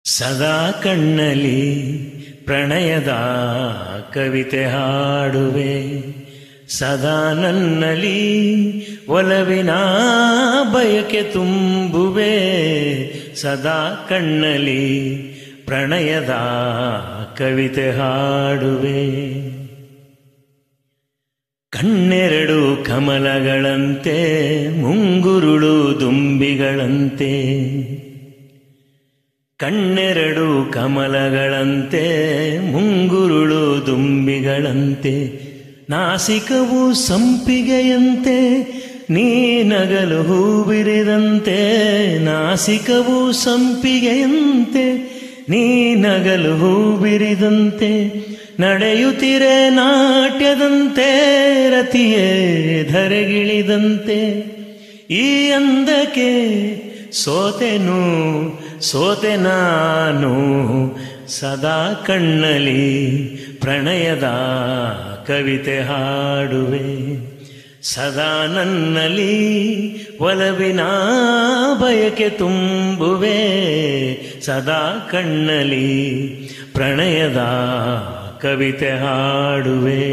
ಸದಾ ಕಣ್ಣಲ್ಲಿ ಪ್ರಣಯದ ಕವಿತೆ ಹಾಡುವೆ, ಸದಾ ನನ್ನಲ್ಲಿ ಒಲವಿನ ಬಯಕೆ ತುಂಬುವೆ. ಸದಾ ಕಣ್ಣಲ್ಲಿ ಪ್ರಣಯದ ಕವಿತೆ ಹಾಡುವೆ. ಕಣ್ಣೆರಡು ಕಮಲಗಳಂತೆ, ಮುಂಗುರುಳು ದುಂಬಿಗಳಂತೆ. ಕಣ್ಣೆರಡು ಕಮಲಗಳಂತೆ, ಮುಂಗುರುಳು ದುಂಬಿಗಳಂತೆ. ನಾಸಿಕವು ಸಂಪಿಗೆಯಂತೆ, ನೀ ನಗಲು ಹೂಬಿರಿದಂತೆ. ನಾಸಿಕವು ಸಂಪಿಗೆಯಂತೆ, ನೀ ನಗಲು ಹೂಬಿರಿದಂತೆ. ನಡೆಯುತ್ತಿರೆ ನಾಟ್ಯದಂತೆ, ರತಿಯೇ ಧರೆಗಿಳಿದಂತೆ. ಈ ಅಂದಕ್ಕೆ ಸೋತೆ ನಾನು, ಸದಾ ಕಣ್ಣಲ್ಲಿ ಪ್ರಣಯದ ಕವಿತೆ ಹಾಡುವೆ. ಸದಾ ನನ್ನಲ್ಲಿ ಒಲವಿನ ಬಯಕೆ ತುಂಬುವೆ. ಸದಾ ಕಣ್ಣಲ್ಲಿ ಪ್ರಣಯದ ಕವಿತೆ ಹಾಡುವೆ.